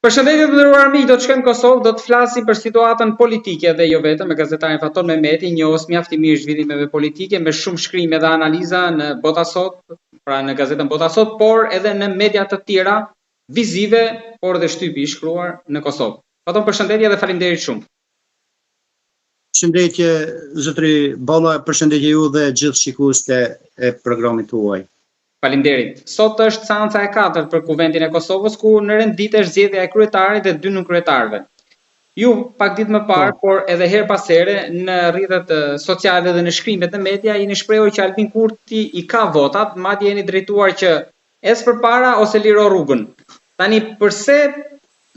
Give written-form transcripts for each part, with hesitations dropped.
Përshëndetje të nderuar miq, do të shkojmë në Kosovë, do të flasim për situatën politike dhe jo vetëm me gazetarin Faton Mehmeti, njohës mjaftimisht zhvillimeve politike me shumë shkrime dhe analiza në Botasot, pra në gazetën Botasot, por edhe në media të tjera vizive, por dhe shtypi i shkruar në Kosovë. Faton, përshëndetje dhe faleminderit shumë. Përshëndetje zotri Balla, përshëndetje ju dhe gjithë shikuesit e programit tuaj. Faleminderit. Sot është seanca e 4 për Kuvendin e Kosovës, ku në rendit është zgjedhja e kryetarit dhe 2 nënkryetarëve. Ju pak ditë më parë, por edhe her pas here në rrjetet sociale dhe në shkrimet në media jeni shprehur që Albin Kurti i ka votat, madje jeni drejtuar që ec përpara ose liro rrugën. Tani pse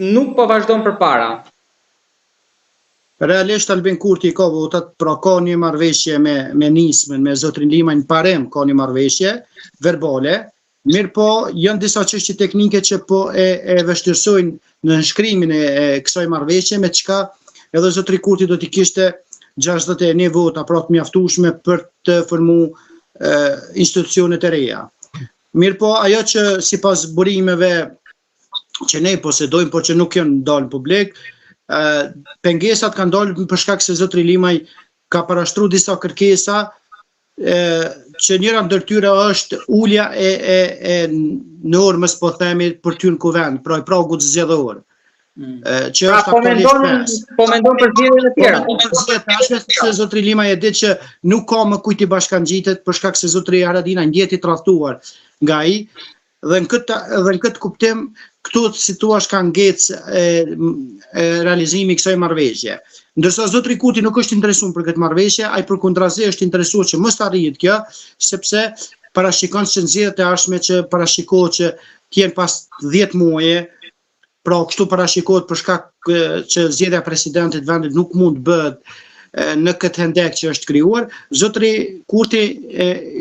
nuk po vazhdon përpara? Realisht Albin Kurti ka votat, pra ka një marrëveshje me nismën, me zotrin Limaj në parem, ka një marrëveshje verbale, mirë po janë disa çështje teknike që po e vështirësojnë në nënshkrimin e kësaj marrëveshje, me çka edhe zotri Kurti do t'i kishte 61 vota, pra të mjaftueshme për të formuar institucionet e reja. Mirë po ajo që sipas burimeve që ne posedojmë, por që nuk janë dalë në publik, pengesat kanë dalë për shkak se zotri Limaj ka parashtruar disa kërkesa që njëra ndër tyre është ulja e normës, po themi, për ty në kuvend, pra pragu zgjedhor. Që është aktualisht po mendon për zgjedhjet e tjera. Se zotri Limaj e di që nuk ka më kujt i bashkangjitet për shkak se zotri Haradinaj ndjeti tradhtuar nga ai, dhe në këtë kuptim këtu situash ka ngec realizimi i kësaj marrëveshje. Ndërsa zotri Kurti nuk është interesuar për këtë marrëveshje, ai përkundrazi është interesuar që mos të arrihet kjo, sepse parashikon se zgjedhjet e ardhshme që parashikohet që të jenë pas 10 muaje, pra kështu parashikohet për shkak që zgjedhja e presidentit vendit nuk mund bëhet në këtë hendek që është krijuar. Zotri Kurti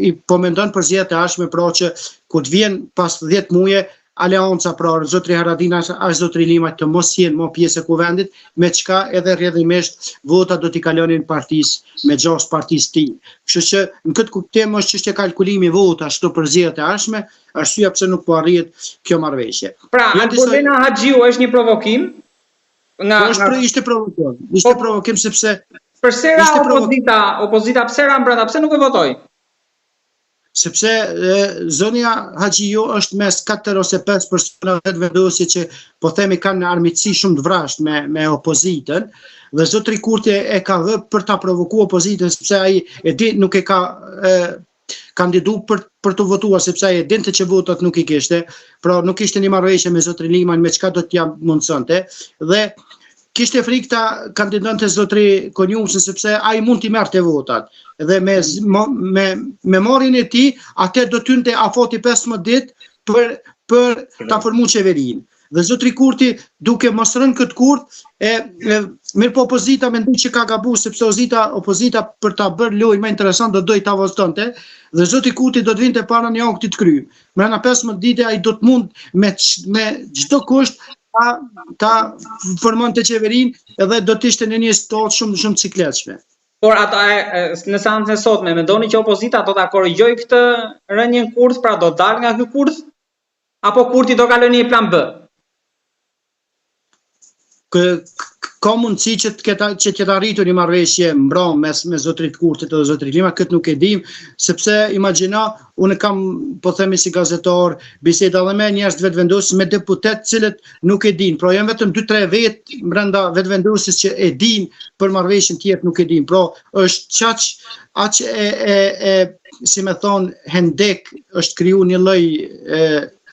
i po mendon për zgjedhjet e ardhshme, pra që kur të vjen pas 10 muaje aleanca, pra zotri Haradinaj as zotri Limaj të mos jenë më pjesë e kuvendit, me çka edhe rrjedhimisht vota do t'i kalonin partisë me gjashtë partisë tij. Kështu që në këtë kuptim është çështje kalkulimi vota ashtu për zgjedhjet e ardhshme, arsyeja pse nuk po arrihet kjo marrëveshje. Pra, Albulena Haxhiu është një provokim ishte provokim. Ishte provokim sepse pse opozita pse ra brenda, pse nuk e votoi? Sepse zonja Haxhiu është mes 4 ose 5 personave vendosje që po themi kanë armiqësi shumë të vrasht me opozitën, dhe zotri Kurti e ka vë për ta provokuar opozitën, sepse ai e di nuk e ka kandidu për të votuar, sepse ai e dinte që votat nuk i kishte, pra nuk ishte një marrëveshje me zotrin Limaj me çka do t'ja mundsonte, dhe kishte frikë ta kandidonte zotri Konjumsin, sepse ai mund t'i merrte votat, dhe me marrjen e tij atë do tynte afati 15 ditë për ta formuar qeverinë. Dhe zotri Kurti duke mos rënë këtë kurt, mirë po opozita mendoj që ka gabuar, sepse opozita për ta bërë lojë më interesant do doj ta vazhdonte, dhe zotri Kurti do të vinte para një akti të kryem. Brenda 15 ditë ai do të mund me çdo kusht ta formonte qeverinë edhe do të ishte në një situatë shumë cikletshme. Por ata në seancën e sotme mendoni që opozita do ta korrigjojë këtë rënien kurth, pra do dalë nga ky kurth, apo Kurti do kalojë në një plan B? Ka mundësi që të ketë arritur një marrëveshje mbram mes zotrit Kurtit dhe zotrit Limaj, këtë nuk e dim, sepse imagjino, unë kam, po themi si gazetar, biseda dhe me njerëz të vetëvendosur, me deputet cilët nuk e din, pra janë vetëm 2-3 vetë brenda vetëvendosis që e din për marrëveshjen tjetër nuk e din, pra është aq si me thonë, hendek është kriju një lloj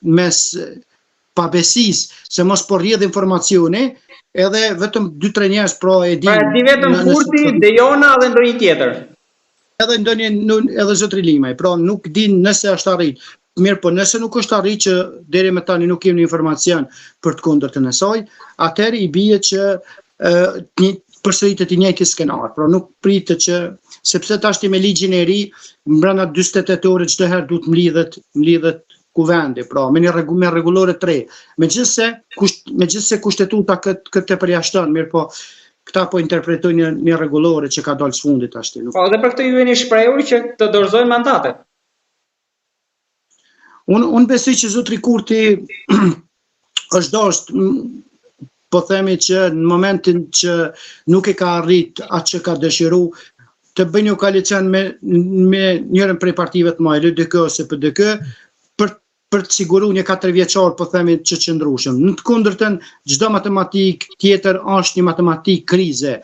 mes pabesisë se mos po rrjedh informacioni, edhe vetëm 2-3 njerëz pra e din. Pra di vetëm Kurti, Dejona dhe ndonjë tjetër. Edhe zotri Limaj, pra nuk din nëse është arrit. Mirë po nëse nuk është arrit, që deri me tani nuk kemi informacion për të kundërtën e saj, atëherë i bie që përsëritet i njëjti skenar. Pra nuk pritet që, sepse tashti me ligjin e ri, brenda 48 ore çdo herë duhet mlidhet kuvendi, pra me rregullore 3. Megjithse kushtetuta këtë përjashton, mirë po këta po interpretojnë një rregullore që ka dalë sfundit ashtu. Po dhe për këtë ju jeni shprehur që të dorëzojnë mandatet. Unë besoj që zotri Kurti është dashur po themi që në momentin që nuk e ka arrit atë që ka dëshiru, të bëjë një koalicion me njërën prej partive të mëdha, LDK ose PDK, për të siguru një 4 vjeçar, po themi që qëndrushëm. Në të kundërtën, çdo matematik tjetër është një matematik krize,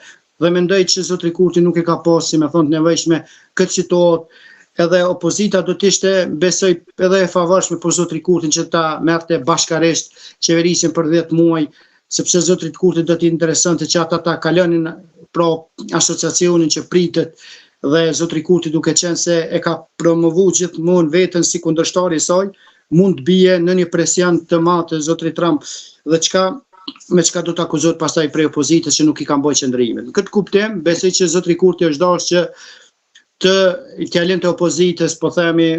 dhe mendoj që zotri Kurti nuk e ka pas, si me thonë, të nevojshme këtë situatë, edhe opozita do të ishte, besoj, edhe e favorshme për zotri Kurtin që ta merrte bashkarisht qeverisjen për 10 muaj, sepse zotrit Kurti do t'i interesante që ata ta kalonin pra asociacionin që pritet, dhe zotri Kurti duke qenë se e ka promovu gjithmonë veten si kundërshtari i saj, mund të bie në një presion të madh të zotrit Trump, dhe me çka do të akuzohet pastaj prej opozitës që nuk i kanë bërë qëndrimin. Në këtë kuptim, besoj që zotri Kurti është dashur që të tjalin të opozitës, po themi,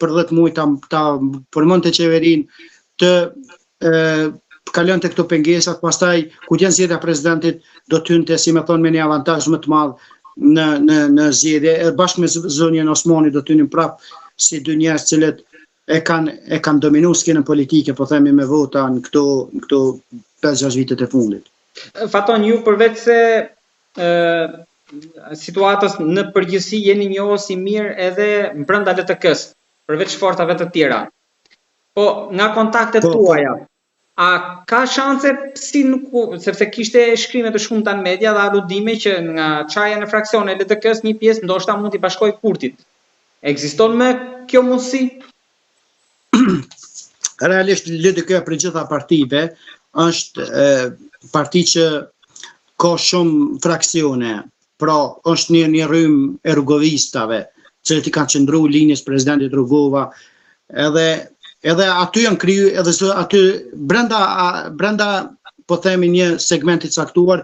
për 10 muaj ta përmend të qeverin, të kalon të këto pengesat, pastaj ku janë zgjedhja presidentit, do të hynte, si me thonë, me një avantazh më të madh në zgjedhje, bashkë me zonjën Osmani do të hynin prap si dy njerëz cilët e kanë dominu skenën politike, po themi, me vota në këto 5-6 vitet e fundit. Faton, ju përveç se situatës në përgjithësi jeni njohës i mirë edhe brenda LTK-s, përveç fortave të tjera. Po, nga kontaktet tuaja, a ka shanse, sepse kishte shkrime të shumta në media dhe aludime që nga çaja në fraksion e LTK-s një pjesë ndoshta mund t'i bashkoj Kurtit. Ekziston me kjo mundësi? Realisht LDK për gjitha partive është parti që ka shumë fraksione. Pra, është një rrym e rrugovistave, që i kanë qëndru linjës presidentit Rugova, edhe aty janë kriju, edhe aty brenda po themi një segment i caktuar,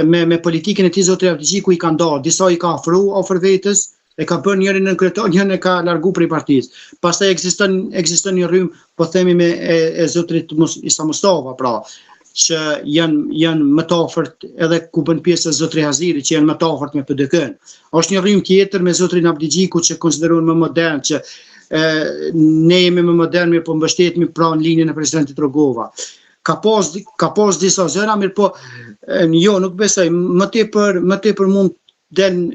me politikën e tij zotri Avdiqiku i kanë dalë, disa i ka ofër vetës, e ka bërë njërin në kryetar, njërin e ka largu prej partisë. Pastaj ekziston një rrym, po themi me e zotrit Isa Mustafa, pra, që janë më të afërt, edhe ku bën pjesë zotri Haziri, që janë më të afërt me PDK-n. Është një rrym tjetër me zotrin Avdiqiku që konsiderohen më modern, që ne jemi më modern, mirë po mbështetemi pra në linjën e presidentit Rugova. Ka pas disa zëra, mirë po jo, nuk besoj, më tepër mund del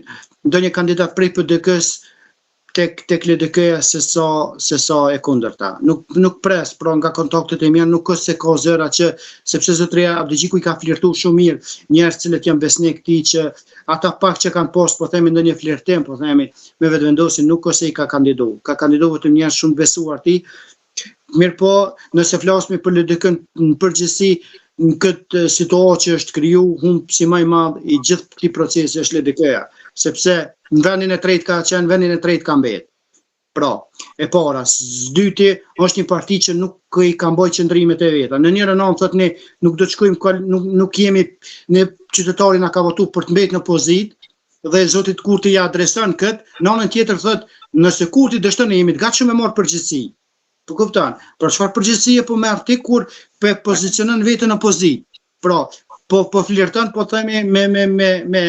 ndonjë kandidat prej PDK-s tek LDK-ja se sa e kundërta. Nuk pres, pra nga kontaktet e mia nuk është se ka zëra që, sepse zotria Avdiqiku i ka flirtu shumë mirë njerëz cilët janë besnik këtij, që ata pak që kanë pas, po themi, ndonjë flirtim, po themi, me vetvendosin, nuk është se i ka kandidu. Ka kandidu vetëm njerëz shumë besuar ti. Mirë po, nëse flasmi për LDK-n në përgjithësi, në këtë situatë që është kriju, humbsi më i madh i gjithë këtij procesi është LDK-ja, sepse në vendin e tretë ka qenë, vendin e tretë ka mbet. Pra, e para, dyti është një parti që nuk i ka mbajtur qëndrimet e veta. Në njërin anë thotë ne nuk do të shkojmë, nuk jemi, ne qytetari na ka votuar për të mbetur në opozitë, dhe zotit Kurti ja adreson këtë, në anën tjetër thotë, nëse Kurti dështon ne jemi të gatshëm me marr përgjegjësi. Po kupton? Për çfarë përgjegjësie po merr ti kur po pozicionon veten në opozitë? Pra, po flirton, po themi me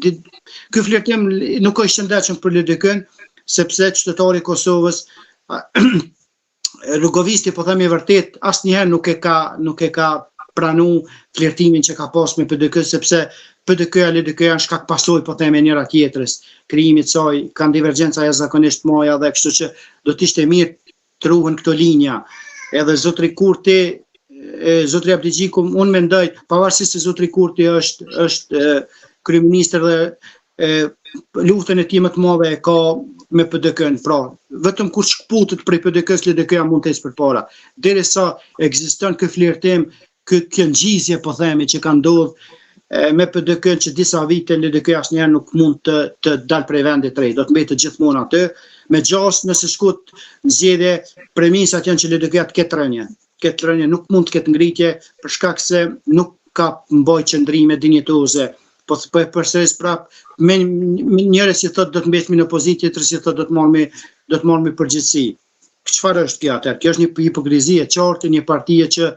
ky flirtim nuk është shëndetshëm për LDK-n, sepse qytetari i Kosovës rrugovisti, po themi vërtet, asnjëherë nuk e ka pranu flirtimin që ka pas me PDK, sepse PDK-ja LDK-ja në shkak pasojë, po themi, njëra tjetrës, krijimit saj, kanë divergjenca jashtëzakonisht mëdha, dhe kështu që do të ishte mirë të ruhen këto linja. Edhe zotri Kurti, zotri Avdiqiku, unë mendoj, pavarësisht se zotri Kurti është kryeministër dhe luftën e tij më të madhe e ka me PDK-n, pra, vetëm kur shkputet prej PDK-s, LDK-ja mund të ecë përpara. Derisa ekziston ky flirtim, kjo ngjizje, po themi, që ka ndodhur me PDK-n, që disa vite LDK-ja asnjëherë nuk mund të dalë prej vendit të re, do të mbetet gjithmonë aty. Me gjas, nëse shkut zgjedhje, premisat janë që LDK-ja të ketë rënje, nuk mund të ketë ngritje për shkak se nuk ka mbajtur qëndrime dinjitoze. Po përsëris prap, me njëri si thotë do të mbetemi në opozitë, tjetri si thotë do të marrmi përgjegjësi. Çfarë është kjo atë? Kjo është një hipokrizi e qartë, një partie që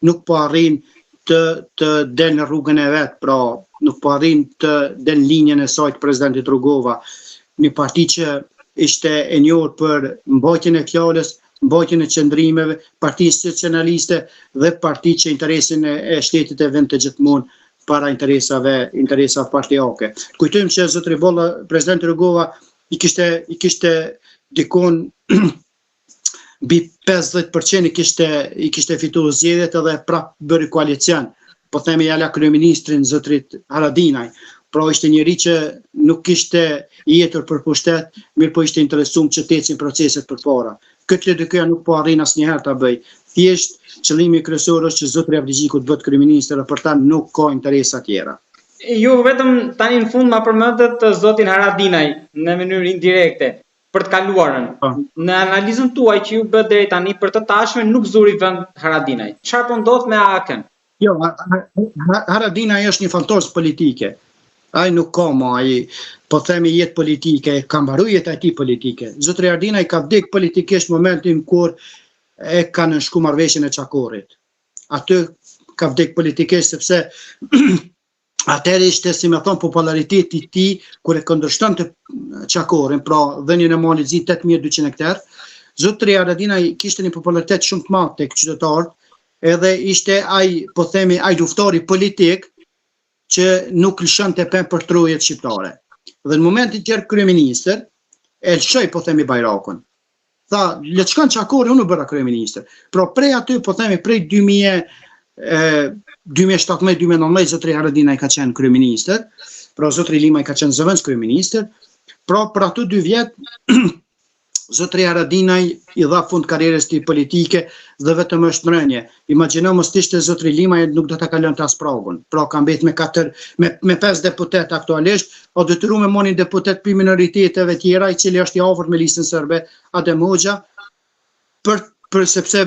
nuk po arrin të del në rrugën e vet, pra nuk po arrin të del në linjën e saj të presidentit Rugova. Një parti që ishte e njohur për mbajtjen e fjalës, mbajtjen e qëndrimeve, partisë nacionaliste dhe parti që interesin e shtetit e vend të gjithmonë para interesa partijake. Kujtojmë që zotri Bolla, presidenti Rugova, i kishte dikon mbi 50% i kishte fituar zgjedhjet edhe prap bëri koalicion. Po themi jala kryeministrin zotrit Haradinaj. Pra ishte njëri që nuk kishte jetur për pushtet, mirë po ishte interesuar që të ecin proceset përpara. Këtë LDK nuk po arrin asnjëherë ta bëj. Thjesht qëllimi kryesor është që zotri Avdixhiku të bëhet kryeministër, për ta nuk ka interesa tjera. Ju vetëm tani në fund ma përmendet zotin Haradinaj në mënyrë indirekte për të kaluarën. Në analizën tuaj që ju bë deri tani për të tashmen nuk zuri vend Haradinaj. Çfarë po ndodh me AK-n? Jo, Haradinaj është një fantoz politike. Ai nuk ka ai po themi jetë politike, ka mbaruar jeta e tij politike. Zotri Haradinaj ka vdek politikisht momentin kur e ka nënshku marrëveshjen e Çakorit. Aty ka vdek politikisht sepse atëherë ishte, si më thon, populariteti i tij kur e kundërshtonte Çakorin, pra dhënien e malit zi 8200 hektar. Zotri Haradinaj kishte një popularitet shumë të madh tek qytetarët, edhe ishte ai, po themi, ai luftari politik që nuk lëshonte pemë për trojet shqiptare. Dhe në momentin që kryeministër, e lëshoi, po themi, Bajrakun. Tha, le të shkon Çakori, unë u bëra kryeministër. Pra prej aty, po themi, prej 2017-2019 zotri Haradinaj ka qenë kryeministër, pra zotri Limaj ka qenë zëvendës kryeministër, pra për ato 2 vjet zotri Haradinaj i dha fund karrierës tij politike dhe vetëm është në rënje. Imagjino mos ishte zotri Limaj nuk do ta kalonte as pragun. Pra ka mbet me 5 deputet aktualisht, o detyruar me marrin deputet për minoriteteve tjera, i cili është i afërt me listën serbe, Adem Hoxha, sepse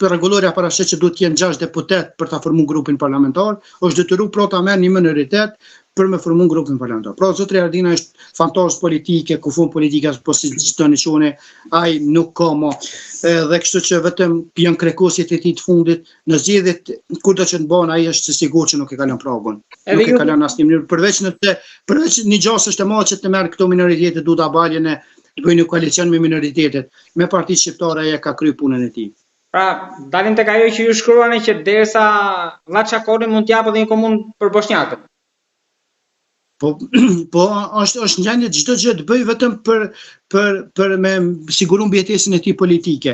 rregulloria parashit që duhet të jenë 6 deputet për ta formuar grupin parlamentar, është detyruar pra ta merr një minoritet për me formuar grupin parlamentar. Pra zotri Haradinaj është fantoz politike, kufun politika, po si çdo nishone, ai nuk ka më. Dhe kështu që vetëm janë krekosit e tij të fundit në zgjedhjet kudo që të bën, ai është sigurt që nuk e kalon pragun. Nuk e kalon asnjë mënyrë përveç një gjasë është e madhe që të merr këto minoritete duhet ta baljen e të bëjnë një koalicion me minoritetet, me partitë shqiptare e ka kryer punën e tij. Pra, dalim tek ajo që ju shkruani që derisa vlla Çakori mund t'japë dhe një komunë për bosnjakët. Po është ngjarje çdo gjë të bëj vetëm për me siguru mbjetesën e tij politike.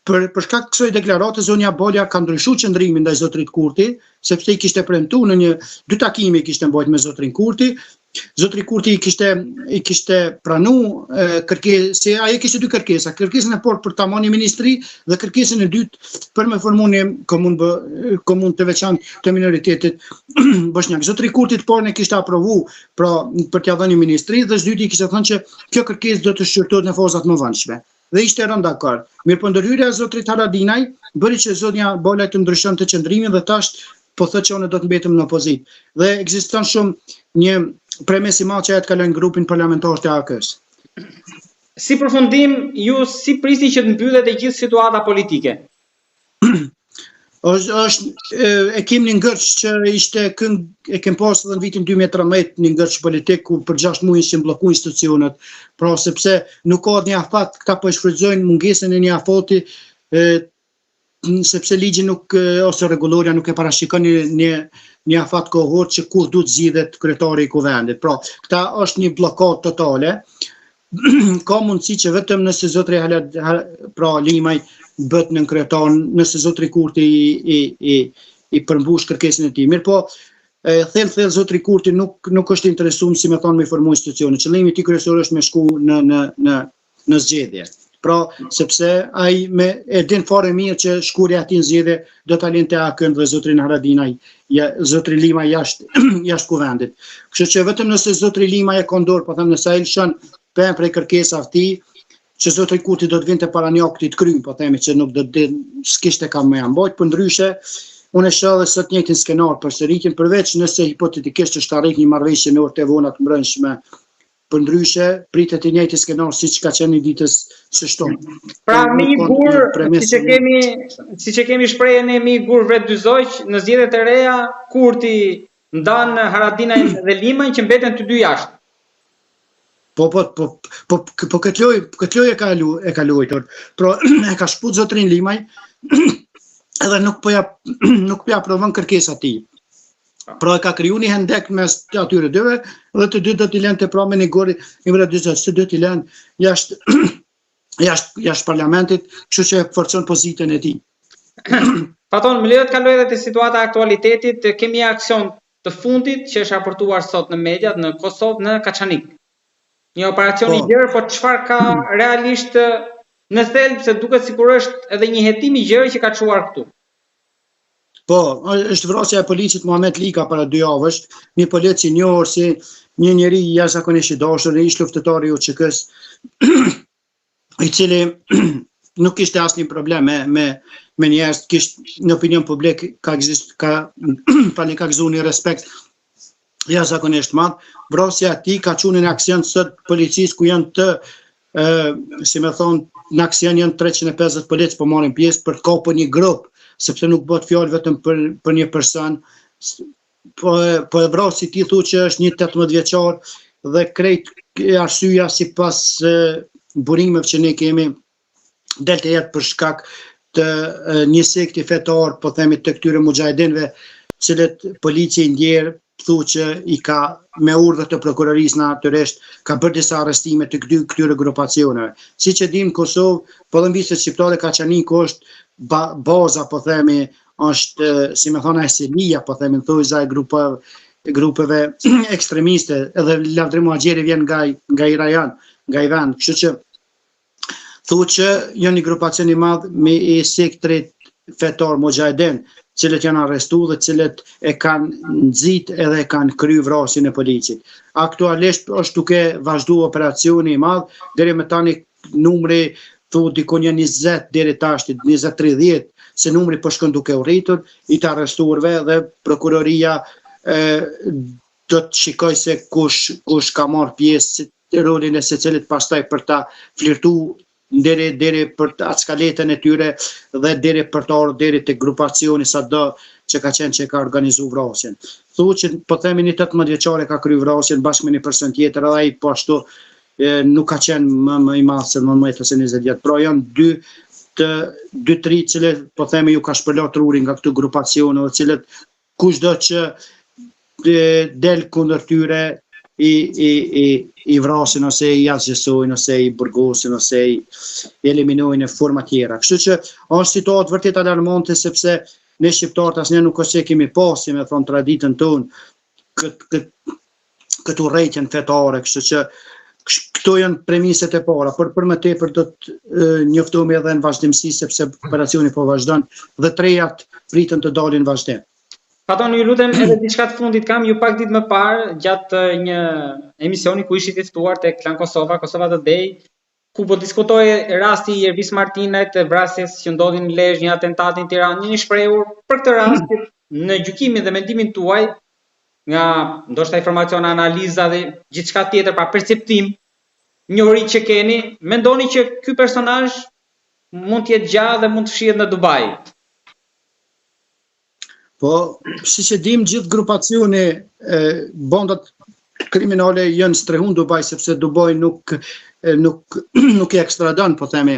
Për shkak të kësaj deklarate zonja Bolja ka ndryshuar qendrimin ndaj zotrit Kurti, sepse i kishte premtuar në 2 takime i kishte mbajtur me zotrin Kurti. Zotri Kurti i kishte pranuar kërkesë, ai kishte 2 kërkesa, kërkesën e parë për ta marrë ministri dhe kërkesën e dytë për me formuar një komunë të veçantë të minoritetit bosnjak. Zotri Kurti të parën e kishte aprovuar, pra për t'ia dhënë një ministri, dhe së dyti i kishte thënë që kjo kërkesë do të shqyrtohet në fazat më vonshme. Dhe ishte rënë dakord. Mirë, po ndërhyrja e zotrit Haradinaj bëri që zonja Bolla të ndryshonte qendrimin dhe tash po thotë që unë do të mbetem në opozitë. Dhe ekziston shumë një premes i madh që ajo të kalojnë grupin parlamentar të AK-s. Si përfundim, ju si prisni që të mbyllet e gjithë situata politike? E kemi një ngërç që ishte e kem pasur edhe në vitin 2013 një ngërç politik ku për 6 muaj ishin bllokuar institucionet, pra sepse nuk ka një afat, këta po shfrytëzojnë mungesën e një afati, sepse ligji ose rregulloria nuk e parashikon një afat kohor që kur duhet zgjidhet kryetari i kuvendit. Pra, këta është një blokadë totale. Ka mundësi që vetëm nëse zotri Limaj bët në kryetar, nëse zotri Kurti i përmbush kërkesën e tij. Mirë po, thellë zotri Kurti nuk është interesuar, si më thonë, me formuar institucione. Qëllimi i tij kryesor është me shku në zgjedhje. Pra, sepse ai e din fare mirë që shkurja ati në zgjedhje do ta linte AK-n dhe zotrin Haradinaj, zotri Limaj jashtë kuvendit. Kështu që vetëm nëse zotri Limaj e ka dorë, po them nëse ai lëshon pemë prej kërkesave të tij, që zotri Kurti do të vinte para një akti të krymë, po themi që nuk do të s'kishte kam më ambajt, për ndryshe, unë e shoh edhe sot njëjtin skenar përsëritjen, përveç nëse hipotetikisht është arrit një marrëveshje në orë të vona të mbrëmshme, për ndryshe pritet i njëjti skenar siç ka qenë ditës së shtunë. Pra mi gur, siç e kemi shprehjen e mi gur vret dy zoq, në zgjedhjet e reja Kurti ndan Haradinaj dhe Limaj që mbeten të dy jashtë. Po këtë lojë e ka luajtur. Pro e ka shput zotrin Limaj edhe nuk po ja provon kërkesat e tij. Pra e ka kriju një hendek mes atyre dyve dhe të dy do t'i lënë të pramen e gori i vëra dy zot, të dy t'i lënë jashtë parlamentit, kështu që e forcon pozitën e tij. Paton, më lejo të kaloj edhe te situata e aktualitetit, kemi aksion të fundit që është raportuar sot në mediat në Kosovë, në Kaçanik. Një operacion i gjerë, po çfarë ka realisht në thelb, se duket sikur është edhe një hetim i gjerë që ka çuar këtu. Po, është vrasja e policit Muhamet Lika para 2 javësh, një polic i njohur si një njeri jashtëzakonisht i dashur, ish luftëtar i UÇK-s, i cili nuk kishte asnjë problem me njerëz, kishte në opinion publik ka ekzistuar një respekt jashtëzakonisht madh. Vrasja e tij ka çuar në aksion sot policisë ku janë si më thon, në aksion janë 350 polic po marrin pjesë për të kapur një grup, sepse nuk bëhet fjalë vetëm për një person. Po e vrasi ti thu që është një 18 vjeçar dhe krejt arsyeja sipas burimeve që ne kemi del të jetë për shkak të një sekti fetar, po themi të këtyre mujahedinëve, cilët policia i ndjerë, thu që i ka me urdhër të prokurorisë natyrisht ka bërë disa arrestime të këtyre grupacioneve. Siç e dim, Kosovë, pollëmbisët shqiptare Kaçaniku është baza, po themi, është si më thonë eselia, po themi, thojza e grupeve ekstremiste, edhe Lavdrim Muhaxheri vjen nga i rajon, nga i vend, kështu që thuhet që janë një grupacion i madh me sektrit fetar mujahedin, cilët janë arrestuar dhe cilët e kanë nxit edhe e kanë kryer vrasjen e policit. Aktualisht është duke vazhduar operacioni i madh, deri më tani numri thuhet dikon janë 20 deri tash 20-30, se numri po shkon duke u rritur i të arrestuarve dhe prokuroria do të shikoj se kush ka marrë pjesë rolin e secilit pastaj për ta flirtuar deri për atë skaletën e tyre dhe deri për të ardhur deri te grupacioni sado që ka qenë që ka organizuar vrasjen. Thuhet që po themi një 18 vjeçar ka kryer vrasjen bashkë me një person tjetër edhe ai po ashtu nuk ka qenë më i madh se më ose 20 vjet. Pra janë 2-3 cilët po themi ju ka shpërlar truri nga këto grupacione, të cilët kushdo që del kundër tyre i vrasin ose i asgjësojnë ose i burgosin ose i eliminojnë në forma tjera. Kështu që është situatë vërtet alarmante sepse ne shqiptarët asnjë nuk është që kemi pasi me thon traditën tonë këtu rrejtjen fetare, kështu që këto janë premiset e para, por për më tepër do të njoftohemi edhe në vazhdimsi sepse operacioni po vazhdon dhe trejat pritën të dalin vazhdim. Paton, ju lutem edhe diçka të fundit kam, ju pak ditë më parë gjatë një emisioni ku ishit i ftuar tek Klan Kosova Today, ku po diskutoi rasti i Ervis Martinajt, vrasjes që ndodhi në Lezhë, një atentati në Tiranë, një shprehur për këtë rast në gjykimin dhe mendimin tuaj, nga ndoshta informacione, analiza dhe gjithçka tjetër, pa perceptim, njohuri që keni, mendoni që ky personazh mund të jetë gjallë dhe mund të fshihet në Dubai? Po, siç e dim, gjithë grupacioni bandat kriminale janë strehun Dubai sepse Dubai nuk e ekstradon, po themi,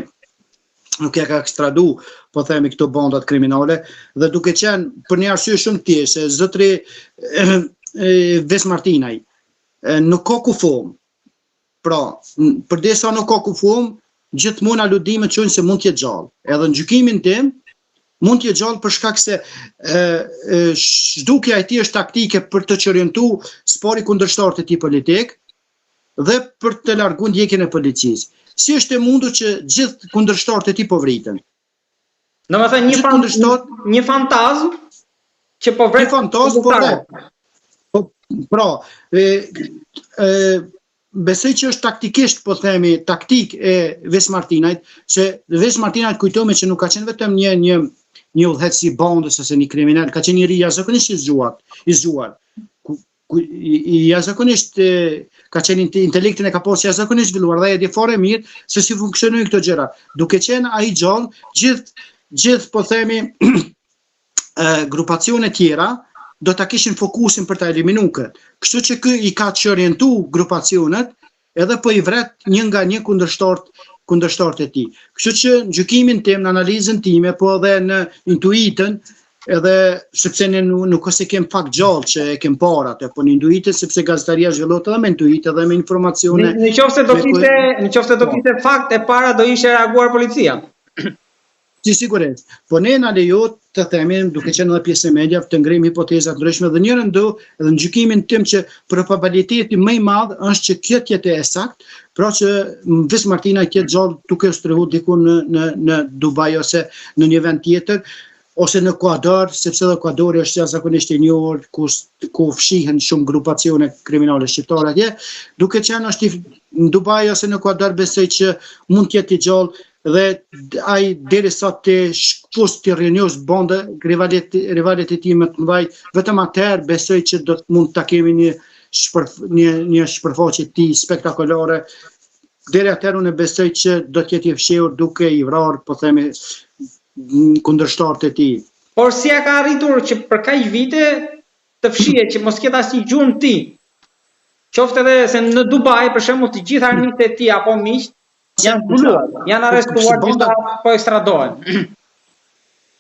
nuk e ka ekstradu, po themi, këto bandat kriminale, dhe duke qenë për një arsye shumë thjeshtë, zotri Ves Martinaj nuk ka kufum. Pra, përdesa nuk ka kufum, gjithmonë aludimet thonë se mund të jetë gjallë. Edhe në gjykimin tim mund të jetë gjallë për shkak se zhdukja e tij është taktike për të orientuar spori kundërshtar të tij politik dhe për të larguar ndjekjen e policisë. Si është e mundur që gjithë kundërshtarët e tij po vriten? Domethënë një fantazm që po vret. Një fantazm po vret. Pra, besoj që është taktikisht, po themi, taktik e Ves Martinajt, që Ves Martinajt kujtojmë që nuk ka qenë vetëm një udhëheqës i bandës ose një kriminal, ka qenë njëri jashtëzakonisht i zgjuar. Jashtëzakonisht ka qenë intelektin e ka pasur jashtëzakonisht zhvilluar dhe e di fare mirë se si funksionojnë këto gjëra. Duke qenë ai gjallë, gjithë po themi grupacione tjera do ta kishin fokusin për ta eliminuar këtë. Kështu që ky i ka orientuar grupacionet edhe po i vret një nga një kundërshtorët e tij. Kështu që në gjykimin tim, në analizën time, po edhe në intuitën, edhe sepse ne nuk ose kem fakt gjallë që e kem parë atë, po në intuitën sepse gazetaria zhvillohet edhe me intuitë edhe me informacione. Në qoftë do kishte fakt e para do ishte reaguar policia. Si sigurisht. Po ne na lejohet të themi, duke qenë edhe pjesë e mediave, të ngrim hipoteza të ndryshme dhe njërin do edhe në gjykimin tim që probabiliteti më i madh është që kjo të jetë e saktë, pra që Vis Martina jetë gjallë duke strehu diku në Dubai ose në një vend tjetër, ose në Ekuador, sepse edhe Ekuadori është jashtëzakonisht i njohur ku fshihen shumë grupacione kriminale shqiptare atje, duke qenë është në Dubai ose në Ekuador besoj që mund të jetë i gjallë dhe ai derisa të shkpus të rinjos bonde rivalet e tij më të mëdhej, vetëm atëherë besoj që do të mund ta kemi një shpërfaqje të tij spektakolare. Deri atëherë unë besoj që do të jetë i fshehur duke i vrarë, po themi, kundërshtarët e tij. Por si ja ka arritur që për kaq vite të fshihet që mos ketë asnjë gjurmë ti? Qoftë edhe se në Dubai, për shembull, të gjithë armiqtë e tij apo miq janë arrestuar, gjithë po ekstradohen.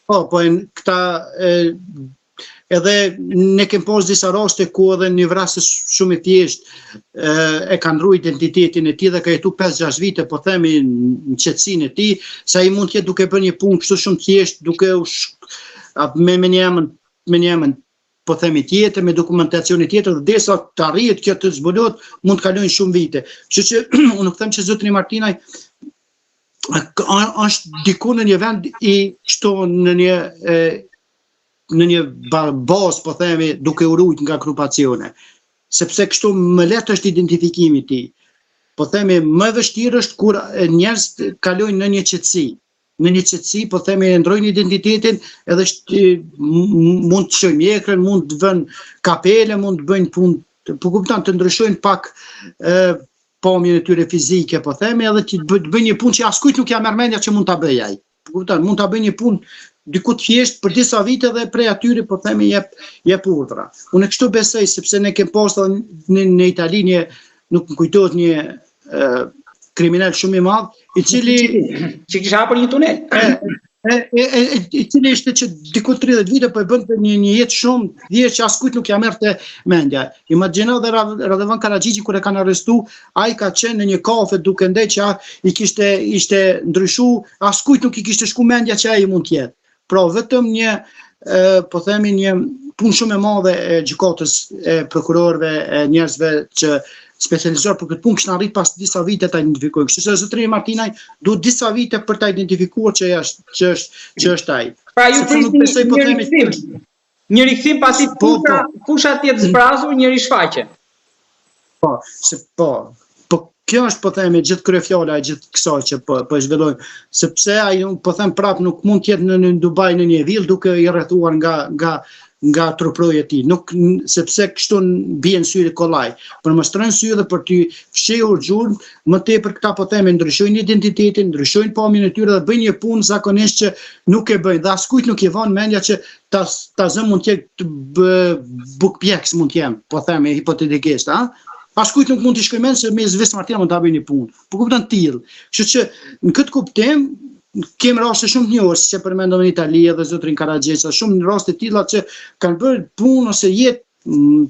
Po këta edhe ne kemi pas disa raste ku edhe një vrasës shumë i thjeshtë e ka ndruar identitetin e tij dhe ka jetu 5-6 vite, po themi në qetësinë e tij, sa i mund të jetë duke bërë një punë kështu shumë thjesht, duke me një emën po themi tjetër, me dokumentacione tjetër, dhe derisa të arrihet kjo të zbulohet, mund të kalojnë shumë vite. Kështu që unë nuk them që zotri Martinaj është diku në një vend i kështu në një bazë, po themi, duke u ruajtur nga grupacione. Sepse kështu më lehtë është identifikimi i tij. Po themi më vështirë është kur njerëz kalojnë në një qetësi, po themi ndrojnë identitetin, edhe mund të shojnë mjekrën, mund të vënë kapele, mund të bëjnë punë, po kupton, të ndryshojnë pak pamjen e tyre fizike, po themi, edhe të bëjnë një punë që askujt nuk ja merr mendja që mund ta bëjë ai. Po kupton, mund ta bëjë një punë diku të thjesht për disa vite dhe prej atyre, po themi, jep urdhra. Unë kështu besoj, sepse ne kemi pasur në Itali nuk më kujtohet një kriminal shumë i madh, i cili që kishte hapur një tunel. I cili ishte që diku 30 vite po e bënte një jetë shumë thjesht që askujt nuk ja merrte mendja. Imagjino dhe Radovan Karaxhiçi kur e kanë arrestu, ai ka qenë në një kafe duke ndej që ishte ndryshuar, askujt nuk i kishte shku mendja që ai mund të jetë. Pra vetëm një po themi një punë shumë e madhe e gjykatës, e prokurorëve, e njerëzve që specializuar për këtë punë kishin arrit pas disa vite ta identifikojnë. Kështu që zotëri Martinaj duhet disa vite për ta identifikuar që është ai. Pra ju prisni një rikthim pasi kusha të jetë zbrazur, njëri shfaqe. Po kjo është, po themi, gjithë kryefjala e gjithë kësaj që po e zhvillojmë, sepse ai, po them prap, nuk mund të jetë në Dubai në një vill duke i rrethuar nga truproja e tij, sepse kështu bien syri kollaj. Për më shtrojnë sy dhe për të fshehur gjurmë, më tepër këta po themi ndryshojnë identitetin, ndryshojnë pamjen e tyre dhe bëjnë një punë zakonisht që nuk e bëjnë. Dhe askujt nuk i vën mendja që ta zë mund të jetë bukpjeks mund të jem, po themi hipotetikisht, a? Askujt nuk mund të shkojë mend se me Vis Martina mund ta bëjë një punë. Po kupton tillë. Kështu që në këtë kuptim kemë raste shumë të njohur, siç e përmendëm në Itali dhe zotrin Karaxhiçi, shumë raste të tilla që kanë bërë punë ose jetë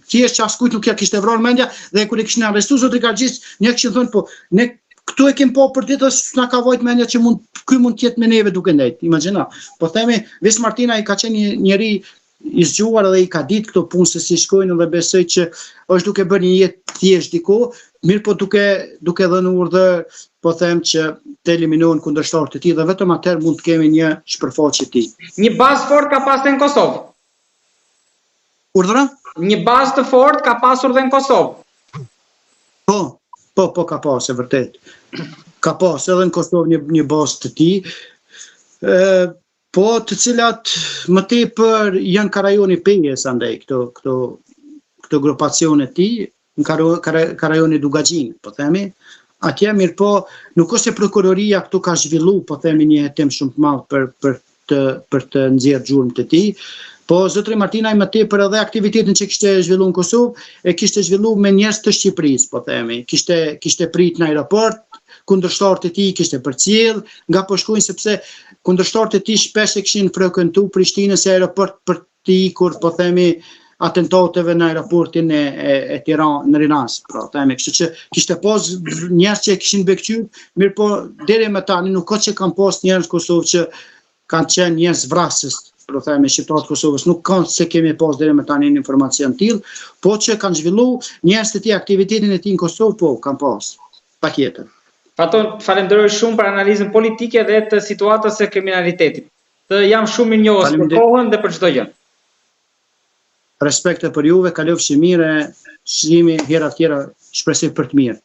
thjesht që askujt nuk ja kishte vrarë mendja dhe kur e kishin arrestuar zotrin Karaxhiçi, ne kishin thënë po ne këtu e kemi po për ditë s'na ka vojt mendja që ky mund të jetë me neve duke ndajt. Imagjino. Po themi Vis Martina i ka qenë njëri i zgjuar dhe i ka ditë këto punë se si shkojnë dhe besoj që është duke bërë një jetë thjesht diku, mirë po duke dhënë urdhër, po them që të eliminohen kundërshtarët e tij dhe vetëm atëherë mund të kemi një shpërfaqje të tij. Një bazë fort ka pasur në Kosovë. Urdhra? Një bazë të fortë ka pasur dhe në Kosovë. Po ka pasur vërtet. Ka pasur edhe në Kosovë një bazë të tij. Po të cilat më tepër janë karajoni penjes andaj këto grupacione të tij, në karajoni Dugaxhin, po themi. Atje mirë po, nuk është se prokuroria këtu ka zhvillu, po themi një hetim shumë të madh për të nxjerrë gjurmët e tij. Po zotri Martinaj më tepër edhe aktivitetin që kishte zhvilluar në Kosovë, e kishte zhvilluar me njerëz të Shqipërisë, po themi. Kishte prit në aeroport, kundërshtarët e tij kishte përcjell, nga po shkojnë sepse kundërshtarët e tij shpesh e kishin frekuentuar Prishtinën si aeroport për të ikur, po themi, atentateve në aeroportin e Tiranës, pra themi, kështu që kishte pas njerëz që kishin bekqyer, mirë po deri më tani nuk ka që kanë pas njerëz në Kosovë që kanë qenë njerëz vrasës, për themi shqiptarët e Kosovës, nuk kanë se kemi pas deri më tani një informacion tillë, po që kanë zhvilluar njerëz të tij aktivitetin e tij në Kosovë, po kanë pas. Patjetër. Faton, falenderoj shumë për analizën politike dhe të situatës së kriminalitetit. Të jam shumë mirënjohës për kohën dhe për çdo gjë. Respekte për juve, kalofshi mirë, shihemi hera tjera, shpresoj për të mirë.